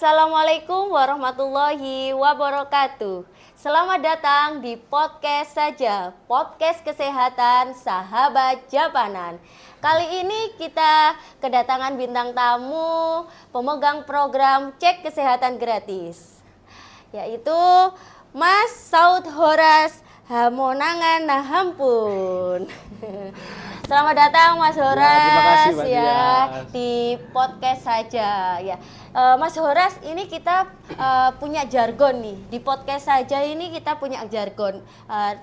Assalamualaikum warahmatullahi wabarakatuh. Selamat datang di podcast saja, podcast kesehatan sahabat Japanan. Kali ini kita kedatangan bintang tamu pemegang program cek kesehatan gratis, yaitu Mas Saud Horas Hamonangan Nahampun. Selamat datang Mas Horas terima kasih, Mbak ya Dias. di podcast saja ya. Mas Horas, ini kita punya jargon nih di podcast saja, ini kita punya jargon.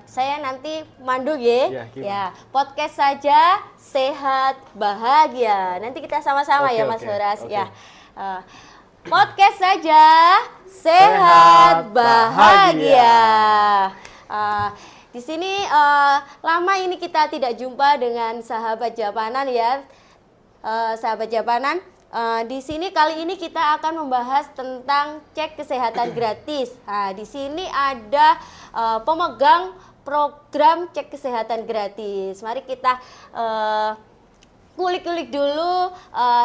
Saya nanti mandu ya. Ya, podcast saja sehat bahagia. Nanti kita sama-sama ya Mas Horas ya. Podcast saja sehat bahagia. Di sini lama ini kita tidak jumpa dengan sahabat Japanan ya, sahabat Japanan. Di sini kali ini kita akan membahas tentang cek kesehatan gratis. Nah, di sini ada pemegang program cek kesehatan gratis. Mari kita kulik-kulik dulu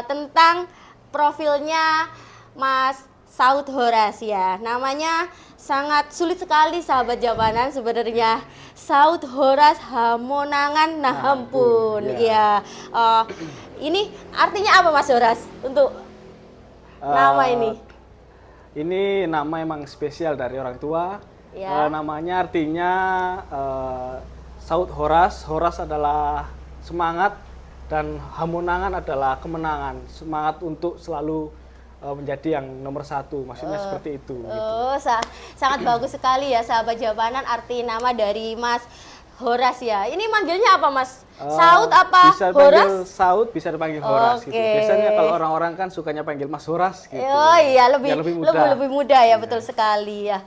tentang profilnya Mas Saud Horas ya. Namanya sangat sulit sekali sahabat Japanan sebenarnya. Saud Horas Hamonangan Nahampun. Ya. Ini artinya apa Mas Horas untuk nama ini? Ini nama emang spesial dari orang tua. Ya. Namanya artinya Saud Horas. Horas adalah semangat dan Hamonangan adalah kemenangan. Semangat untuk selalu menjadi yang nomor satu, maksudnya seperti itu. Sangat bagus sekali ya sahabat Japanan, arti nama dari Mas Horas ya. Ini manggilnya apa Mas? Saud apa bisa Horas? Dipanggil Saud, bisa dipanggil Horas gitu. Oke. Biasanya kalau orang-orang kan sukanya panggil Mas Horas gitu. Oh iya, lebih mudah. lebih mudah ya, betul sekali ya.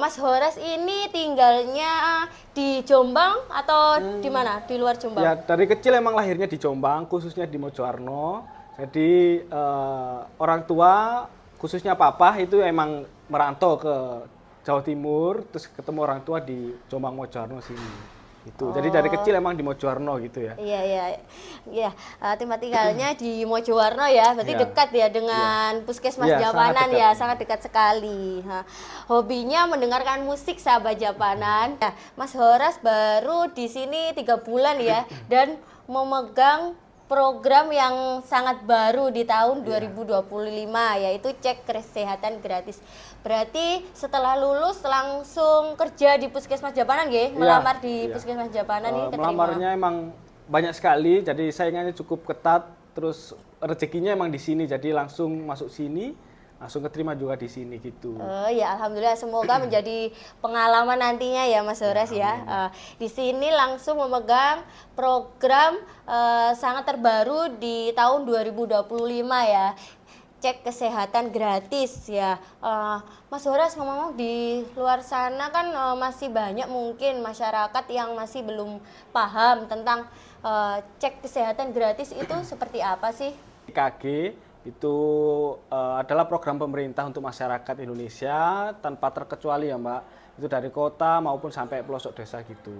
Mas Horas ini tinggalnya di Jombang atau di mana? Di luar Jombang? Ya, dari kecil emang lahirnya di Jombang, khususnya di Mojoarno. Jadi orang tua, khususnya papa itu emang merantau ke Jawa Timur, terus ketemu orang tua di Jombang Mojoarno sini. Itu. Jadi dari kecil emang di Mojoarno gitu ya. Iya. Tempat tinggalnya di Mojoarno ya, berarti Ya. dekat ya dengan Puskesmas Ya, Japanan sangat dekat. ya, sangat dekat sekali. Hobinya mendengarkan musik sahabat Japanan. Ya, Mas Horas baru di sini 3 bulan ya, dan memegang program yang sangat baru di tahun 2025, yaitu cek kesehatan gratis. Berarti setelah lulus langsung kerja di Puskesmas Japanan nggih? Melamar di Puskesmas Japanan ini keterima. Melamarnya emang banyak sekali, jadi saingannya cukup ketat, terus rezekinya emang di sini, jadi langsung masuk sini, langsung keterima juga di sini gitu. Ya alhamdulillah, semoga menjadi pengalaman nantinya ya Mas Horas ya. Di sini langsung memegang program sangat terbaru di tahun 2025 ya, cek kesehatan gratis ya. Mas Horas, ngomong di luar sana kan masih banyak mungkin masyarakat yang masih belum paham tentang cek kesehatan gratis itu seperti apa sih? IKG itu adalah program pemerintah untuk masyarakat Indonesia tanpa terkecuali ya Mbak. Itu dari kota maupun sampai pelosok desa gitu.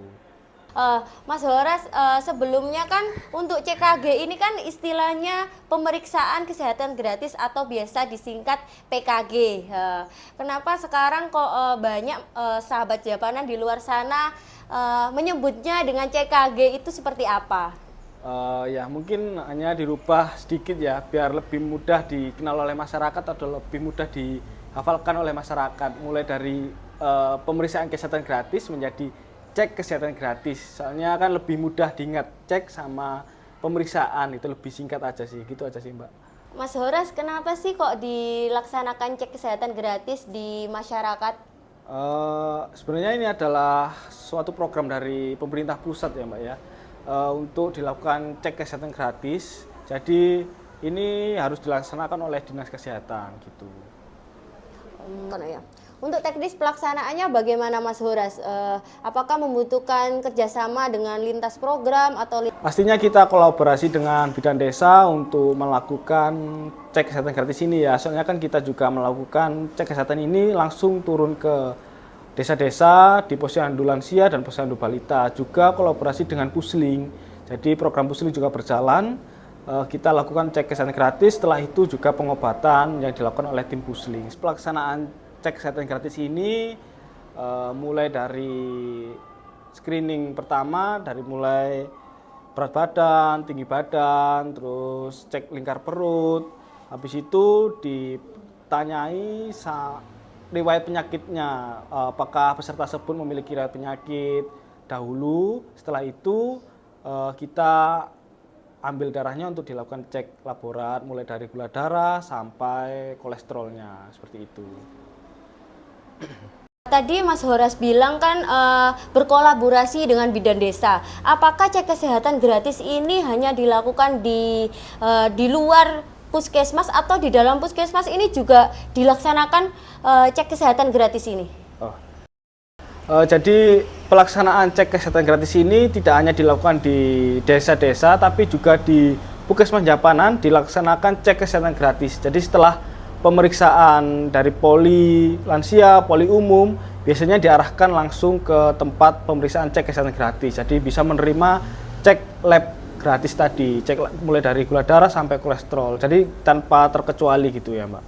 Mas Horas, sebelumnya kan untuk CKG ini kan istilahnya pemeriksaan kesehatan gratis atau biasa disingkat PKG. Kenapa sekarang kok banyak sahabat Japanan di luar sana menyebutnya dengan CKG itu seperti apa? Ya mungkin hanya dirubah sedikit ya, biar lebih mudah dikenal oleh masyarakat atau lebih mudah dihafalkan oleh masyarakat. Mulai dari pemeriksaan kesehatan gratis menjadi cek kesehatan gratis. Soalnya kan lebih mudah diingat, cek sama pemeriksaan itu lebih singkat aja sih, gitu aja sih Mbak. Mas Horas, kenapa sih kok dilaksanakan cek kesehatan gratis di masyarakat? Sebenarnya ini adalah suatu program dari pemerintah pusat ya Mbak ya, untuk dilakukan cek kesehatan gratis. Jadi ini harus dilaksanakan oleh dinas kesehatan gitu. Untuk teknis pelaksanaannya bagaimana Mas Horas? Apakah membutuhkan kerjasama dengan lintas program atau Pastinya kita kolaborasi dengan bidan desa untuk melakukan cek kesehatan gratis ini ya. Soalnya kan kita juga melakukan cek kesehatan ini langsung turun ke desa-desa di posyandu lansia dan posyandu balita. Juga kolaborasi dengan Pusling. Jadi program Pusling juga berjalan. kita lakukan cek kesehatan gratis, setelah itu juga pengobatan yang dilakukan oleh tim Pusling. Pelaksanaan cek kesehatan gratis ini mulai dari screening pertama, dari mulai berat badan, tinggi badan, terus cek lingkar perut, habis itu ditanyai riwayat penyakitnya, apakah peserta tersebut memiliki riwayat penyakit dahulu. Setelah itu kita ambil darahnya untuk dilakukan cek laborat, mulai dari gula darah sampai kolesterolnya, seperti itu. Tadi Mas Horas bilang kan berkolaborasi dengan bidan desa. Apakah cek kesehatan gratis ini hanya dilakukan di luar puskesmas atau di dalam puskesmas ini juga dilaksanakan cek kesehatan gratis ini? Jadi pelaksanaan cek kesehatan gratis ini tidak hanya dilakukan di desa-desa, tapi juga di Puskesmas Japanan dilaksanakan cek kesehatan gratis. Jadi setelah pemeriksaan dari poli lansia, poli umum, biasanya diarahkan langsung ke tempat pemeriksaan cek kesehatan gratis. Jadi bisa menerima cek lab gratis tadi, cek mulai dari gula darah sampai kolesterol. Jadi tanpa terkecuali gitu ya, Mbak.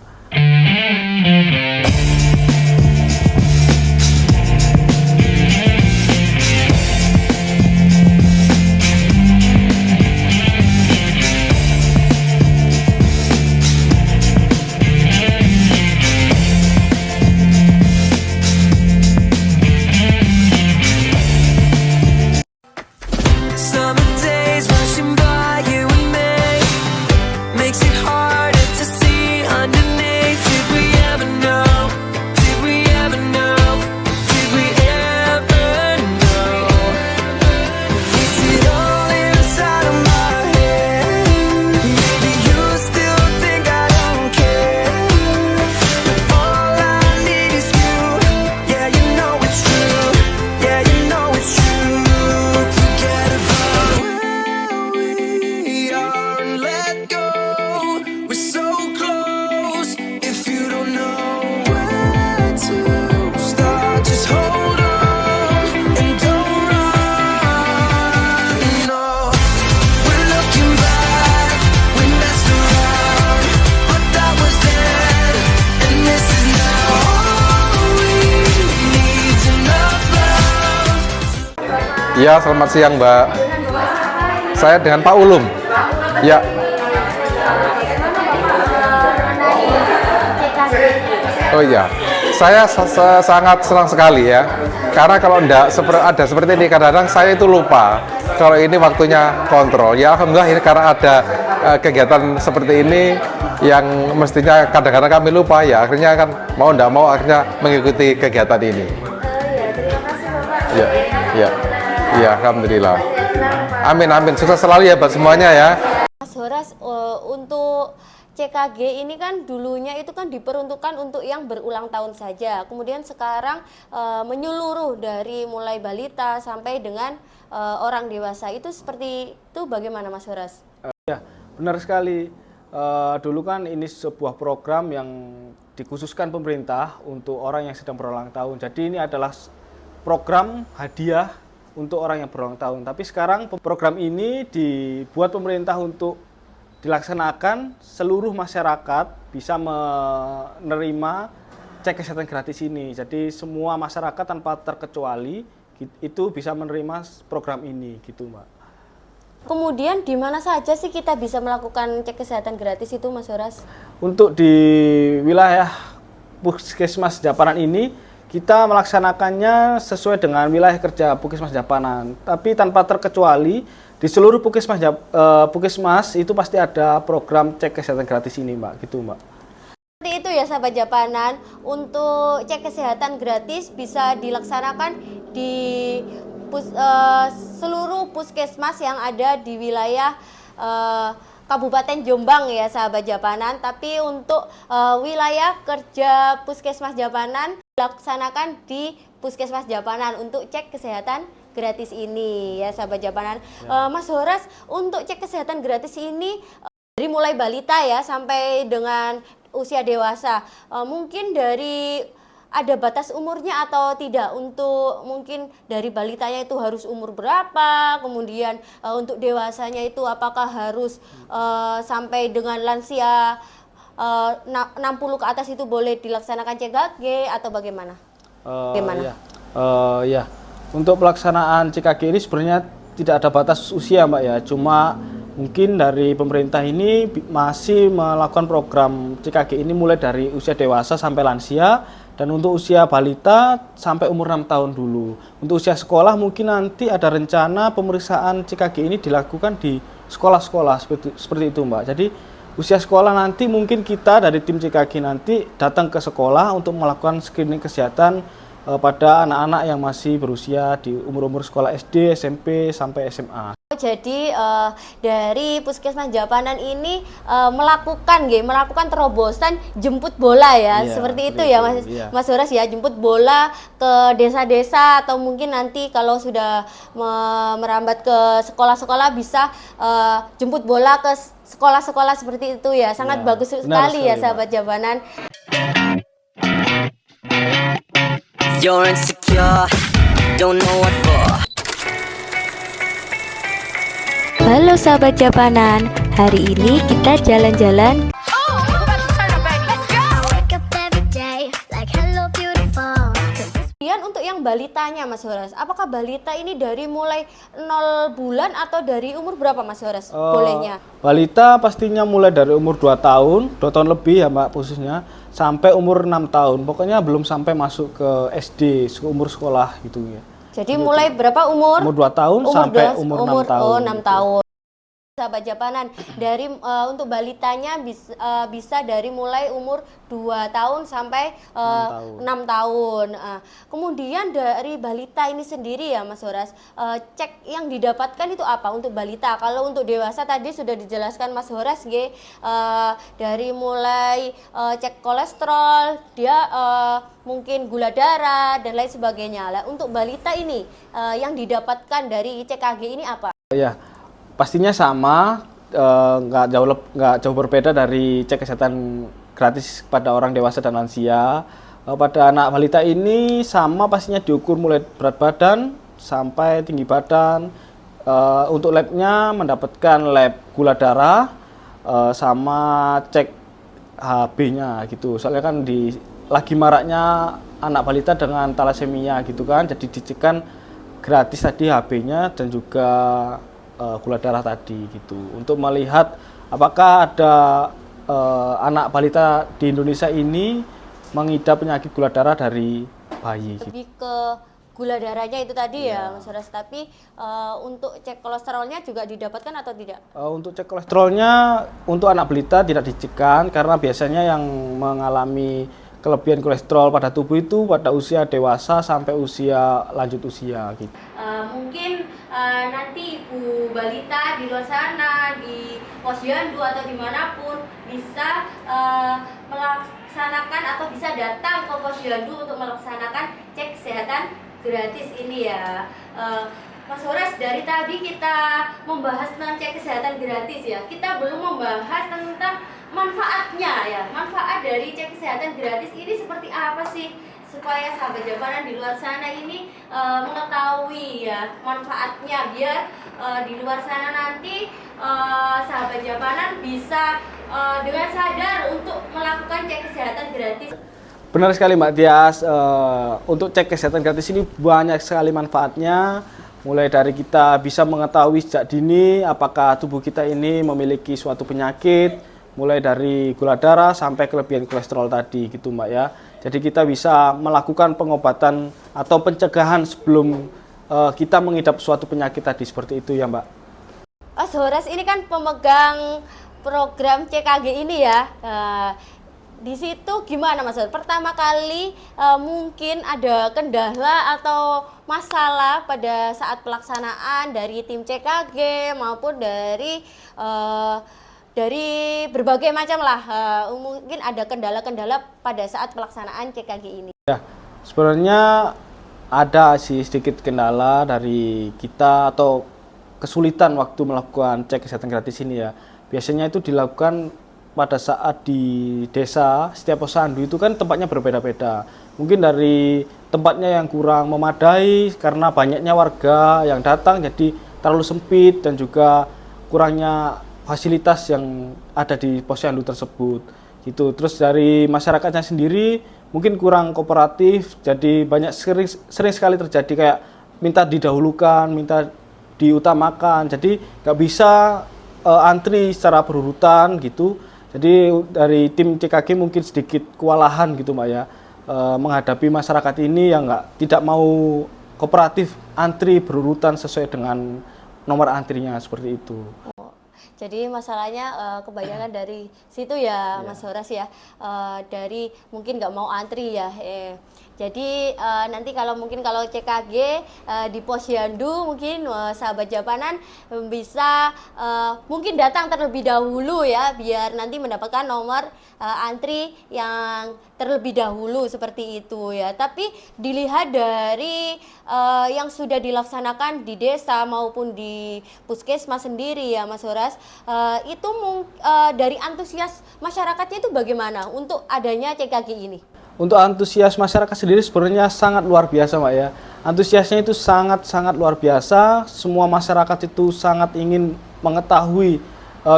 Ya, selamat siang Mbak. Saya dengan Pak Ulum. Ya. Oh iya, saya sangat senang sekali ya. Karena kalau enggak ada seperti ini, kadang-kadang saya itu lupa kalau ini waktunya kontrol. Ya alhamdulillah ini karena ada kegiatan seperti ini yang mestinya kadang-kadang kami lupa ya. Akhirnya kan mau enggak mau akhirnya mengikuti kegiatan ini. Terima kasih Bapak. Ya, ya. Iya, alhamdulillah. Amin, amin. Sukses selalu ya buat semuanya ya. Mas Horas, untuk CKG ini kan dulunya itu kan diperuntukkan untuk yang berulang tahun saja. Kemudian sekarang menyeluruh dari mulai balita sampai dengan orang dewasa. Itu seperti itu bagaimana Mas Horas? Ya, benar sekali. Dulu kan ini sebuah program yang dikhususkan pemerintah untuk orang yang sedang berulang tahun. Jadi ini adalah program hadiah untuk orang yang berulang tahun. Tapi sekarang program ini dibuat pemerintah untuk dilaksanakan seluruh masyarakat bisa menerima cek kesehatan gratis ini. Jadi semua masyarakat tanpa terkecuali itu bisa menerima program ini gitu, Mbak. Kemudian di mana saja sih kita bisa melakukan cek kesehatan gratis itu Mas Horas? Untuk di wilayah Puskesmas Japanan ini kita melaksanakannya sesuai dengan wilayah kerja Puskesmas Japanan, tapi tanpa terkecuali di seluruh Puskesmas itu pasti ada program cek kesehatan gratis ini, Mbak, gitu, Mbak. Seperti itu ya sahabat Japanan, untuk cek kesehatan gratis bisa dilaksanakan di seluruh puskesmas yang ada di wilayah Kabupaten Jombang ya sahabat Japanan, tapi untuk wilayah kerja Puskesmas Japanan dilaksanakan di Puskesmas Japanan untuk cek kesehatan gratis ini ya sahabat Japanan. Ya. Mas Horas, untuk cek kesehatan gratis ini dari mulai balita ya sampai dengan usia dewasa, mungkin dari ada batas umurnya atau tidak? Untuk mungkin dari balitanya itu harus umur berapa, kemudian untuk dewasanya itu apakah harus sampai dengan lansia 60 ke atas itu boleh dilaksanakan CKG atau bagaimana? Iya. Ya. Untuk pelaksanaan CKG ini sebenarnya tidak ada batas usia Mbak ya, cuma mungkin dari pemerintah ini masih melakukan program CKG ini mulai dari usia dewasa sampai lansia, dan untuk usia balita sampai umur 6 tahun dulu. Untuk usia sekolah mungkin nanti ada rencana pemeriksaan CKG ini dilakukan di sekolah-sekolah seperti itu Mbak. Jadi usia sekolah nanti mungkin kita dari tim CKG nanti datang ke sekolah untuk melakukan screening kesehatan pada anak-anak yang masih berusia di umur-umur sekolah SD, SMP, sampai SMA. Jadi dari Puskesmas Japanan ini melakukan terobosan jemput bola ya, Iya, seperti itu itu, ya iya. Mas Horas ya, jemput bola ke desa-desa atau mungkin nanti kalau sudah merambat ke sekolah-sekolah bisa jemput bola ke sekolah-sekolah seperti itu ya, sangat Ya, bagus benar sekali ya sekali, sahabat Japanan. You're insecure, don't know what for. Halo sahabat Japanan, hari ini kita jalan-jalan. Kemudian untuk yang balitanya Mas Horas, apakah balita ini dari mulai 0 bulan atau dari umur berapa Mas Horas bolehnya? Balita pastinya mulai dari umur 2 tahun, 2 tahun lebih ya Mbak khususnya, sampai umur 6 tahun. Pokoknya belum sampai masuk ke SD, umur sekolah gitu ya. Jadi mulai berapa umur? Umur 2 tahun sampai umur 6 tahun. Oh, 6 tahun. Sahabat Japanan, dari untuk balitanya bisa dari mulai umur 2 tahun sampai 6 tahun. Kemudian dari balita ini sendiri ya Mas Horas, cek yang didapatkan itu apa untuk balita? Kalau untuk dewasa tadi sudah dijelaskan Mas Horas dari mulai cek kolesterol, dia mungkin gula darah dan lain sebagainya. Lah, untuk balita ini yang didapatkan dari CKG ini apa? Ya, pastinya sama, nggak jauh berbeda dari cek kesehatan gratis pada orang dewasa dan lansia. Pada anak balita ini sama, pastinya diukur mulai berat badan sampai tinggi badan. Untuk labnya mendapatkan lab gula darah sama cek HB-nya gitu. Soalnya kan lagi maraknya anak balita dengan thalassemia gitu kan, jadi dicekkan gratis tadi HB-nya dan juga gula darah tadi gitu, untuk melihat apakah ada anak balita di Indonesia ini mengidap penyakit gula darah dari bayi. Lebih ke gula darahnya itu tadi ya Mas Horas, tapi untuk cek kolesterolnya juga didapatkan atau tidak? Untuk cek kolesterolnya untuk anak balita tidak dicekkan, karena biasanya yang mengalami kelebihan kolesterol pada tubuh itu pada usia dewasa sampai usia lanjut usia gitu. Mungkin nanti ibu balita di luar sana, di posyandu atau dimanapun bisa melaksanakan atau bisa datang ke posyandu untuk melaksanakan cek kesehatan gratis ini ya. Mas Horas, dari tadi kita membahas tentang cek kesehatan gratis ya, kita belum membahas tentang manfaatnya ya. Manfaat dari cek kesehatan gratis ini seperti apa sih, supaya sahabat Japanan di luar sana ini mengetahui ya manfaatnya, biar di luar sana nanti sahabat Japanan bisa dengan sadar untuk melakukan cek kesehatan gratis. Benar sekali Mbak Tias, untuk cek kesehatan gratis ini banyak sekali manfaatnya. Mulai dari kita bisa mengetahui sejak dini apakah tubuh kita ini memiliki suatu penyakit, mulai dari gula darah sampai kelebihan kolesterol tadi gitu Mbak ya. Jadi kita bisa melakukan pengobatan atau pencegahan sebelum kita mengidap suatu penyakit tadi, seperti itu ya Mbak. Mas Horas ini kan pemegang program CKG ini ya. Di situ gimana Mas Horas? Pertama kali mungkin ada kendala atau masalah pada saat pelaksanaan dari tim CKG maupun dari berbagai macam lah, mungkin ada kendala-kendala pada saat pelaksanaan CKG ini. Ya, sebenarnya ada sih sedikit kendala dari kita atau kesulitan waktu melakukan cek kesehatan gratis ini ya. Biasanya itu dilakukan pada saat di desa setiap posyandu itu kan tempatnya berbeda-beda. Mungkin dari tempatnya yang kurang memadai karena banyaknya warga yang datang jadi terlalu sempit dan juga kurangnya fasilitas yang ada di posyandu tersebut gitu. Terus dari masyarakatnya sendiri mungkin kurang kooperatif, jadi banyak sering sekali terjadi kayak minta didahulukan, minta diutamakan, jadi nggak bisa antri secara berurutan gitu. Jadi dari tim CKG mungkin sedikit kewalahan gitu Mbak ya, menghadapi masyarakat ini yang tidak mau kooperatif antri berurutan sesuai dengan nomor antrinya seperti itu. Jadi masalahnya kebanyakan dari situ ya Mas Horas ya, dari mungkin nggak mau antri ya. Jadi nanti kalau CKG di Posyandu mungkin sahabat Japanan bisa mungkin datang terlebih dahulu ya, biar nanti mendapatkan nomor antri yang terlebih dahulu seperti itu ya. Tapi dilihat dari yang sudah dilaksanakan di desa maupun di puskesmas sendiri ya Mas Horas, itu dari antusias masyarakatnya itu bagaimana untuk adanya CKG ini? Untuk antusias masyarakat sendiri sebenarnya sangat luar biasa Mbak ya. Antusiasnya itu sangat luar biasa. Semua masyarakat itu sangat ingin mengetahui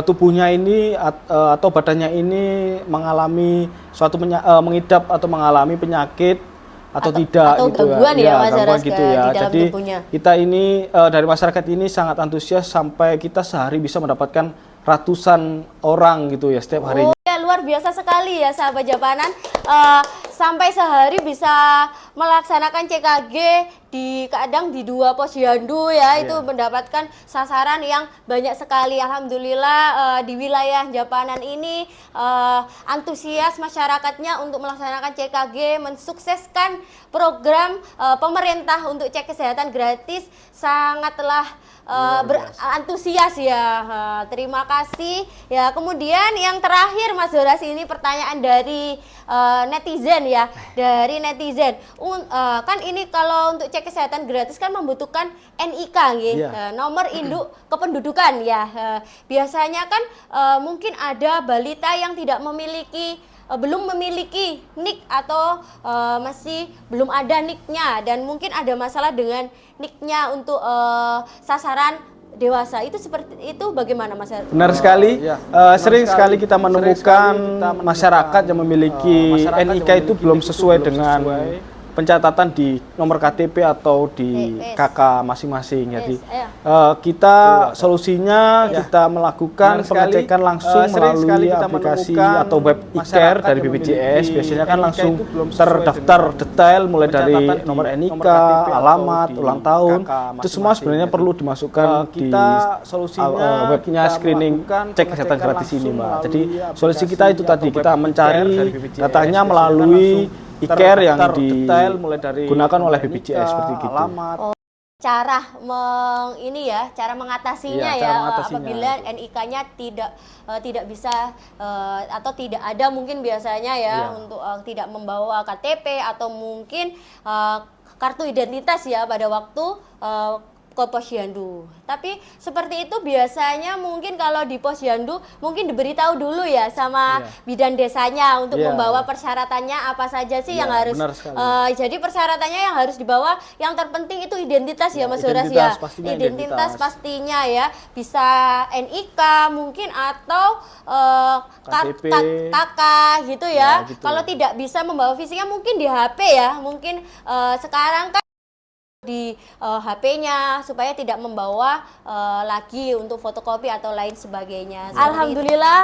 tubuhnya ini atau badannya ini mengalami suatu mengidap atau mengalami penyakit atau tidak atau gitu gangguan ya. Gangguan gitu ya. di dalam Jadi tubuhnya. kita ini dari masyarakat ini sangat antusias sampai kita sehari bisa mendapatkan ratusan orang gitu ya setiap harinya. Ya, luar biasa sekali ya sahabat Japanan, sampai sehari bisa melaksanakan CKG kadang di 2 posyandu ya, itu mendapatkan sasaran yang banyak sekali. Alhamdulillah di wilayah Japanan ini antusias masyarakatnya untuk melaksanakan CKG, mensukseskan program pemerintah untuk cek kesehatan gratis sangatlah berantusias ya. Terima kasih ya. Kemudian yang terakhir Mas Horas, ini pertanyaan dari netizen ya, dari netizen. Kan ini kalau untuk cek kesehatan gratis kan membutuhkan NIK gitu, nomor induk kependudukan ya. Biasanya kan mungkin ada balita yang tidak memiliki belum memiliki NIK atau masih belum ada NIK-nya, dan mungkin ada masalah dengan NIK-nya untuk sasaran dewasa. Itu seperti itu bagaimana Mas? Benar sekali. Sering sekali kita menemukan masyarakat yang memiliki NIK itu belum sesuai dengan pencatatan di nomor KTP atau di KK masing-masing. Jadi kita solusinya kita melakukan pengecekan langsung melalui aplikasi atau web e-care dari BPJS. Biasanya kan langsung terdaftar detail mulai dari nomor NIK, alamat, ulang tahun. Itu semua sebenarnya perlu dimasukkan di webnya screening cek kesehatan gratis ini, Mbak. Jadi solusi kita itu tadi, kita mencari datanya melalui e-care yang digunakan oleh BPJS seperti gitu. Cara cara mengatasinya apabila NIK-nya tidak bisa atau tidak ada mungkin biasanya untuk tidak membawa KTP atau mungkin kartu identitas ya pada waktu ke posyandu. Tapi seperti itu biasanya mungkin kalau di posyandu mungkin diberitahu dulu ya sama bidan desanya untuk membawa persyaratannya apa saja sih yang harus jadi persyaratannya yang harus dibawa, yang terpenting itu identitas ya Mas Horas ya. Identitas pastinya ya, bisa NIK mungkin atau KK gitu ya. Kalau tidak bisa membawa fisiknya mungkin di HP ya. Mungkin sekarang kan di HP-nya supaya tidak membawa lagi untuk fotokopi atau lain sebagainya. Alhamdulillah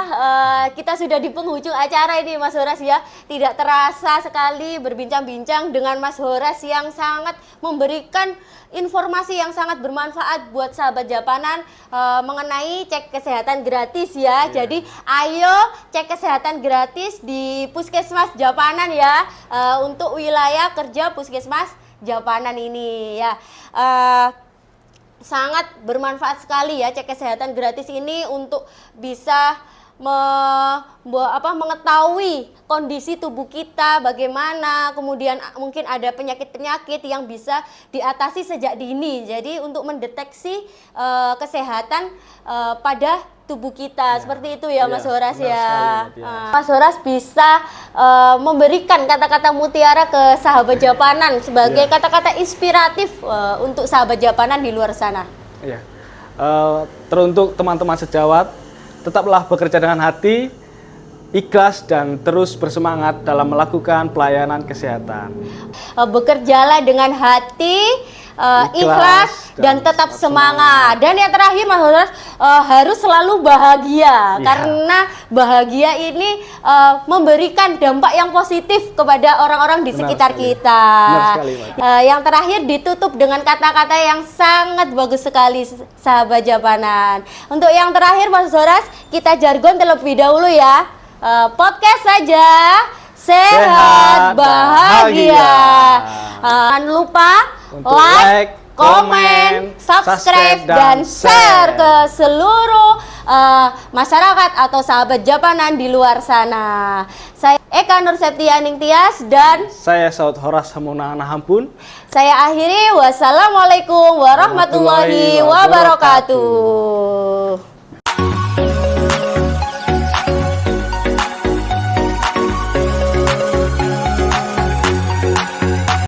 kita sudah di penghujung acara ini Mas Horas ya. Tidak terasa sekali berbincang-bincang dengan Mas Horas yang sangat memberikan informasi yang sangat bermanfaat buat sahabat Japanan mengenai cek kesehatan gratis ya. Jadi ayo cek kesehatan gratis di Puskesmas Japanan ya, untuk wilayah kerja Puskesmas Japanan ini ya. Sangat bermanfaat sekali ya cek kesehatan gratis ini untuk bisa mengetahui kondisi tubuh kita bagaimana, kemudian mungkin ada penyakit-penyakit yang bisa diatasi sejak dini. Jadi untuk mendeteksi kesehatan pada tubuh kita, seperti itu ya, Mas Horas ya. Mas Horas bisa memberikan kata-kata mutiara ke sahabat Japanan sebagai kata-kata inspiratif untuk sahabat Japanan di luar sana. Ya, teruntuk teman-teman sejawat, tetaplah bekerja dengan hati, ikhlas dan terus bersemangat dalam melakukan pelayanan kesehatan. Bekerjalah dengan hati, ikhlas dan tetap semangat. Dan yang terakhir, Mas Horas, harus selalu bahagia, karena bahagia ini memberikan dampak yang positif kepada orang-orang di sekitar kita. Benar sekali, Yang terakhir ditutup dengan kata-kata yang sangat bagus sekali, sahabat Japanan. Untuk yang terakhir, Mas Horas, kita jargon terlebih dahulu ya. Podcast saja, sehat, bahagia. Jangan lupa Untuk like, komen, subscribe, dan share ke seluruh masyarakat atau sahabat Japanan di luar sana. Saya Eka Nur Septianing Tias dan saya Saud Horas Hamunana Hampun. Saya akhiri, wassalamualaikum warahmatullahi wabarakatuh.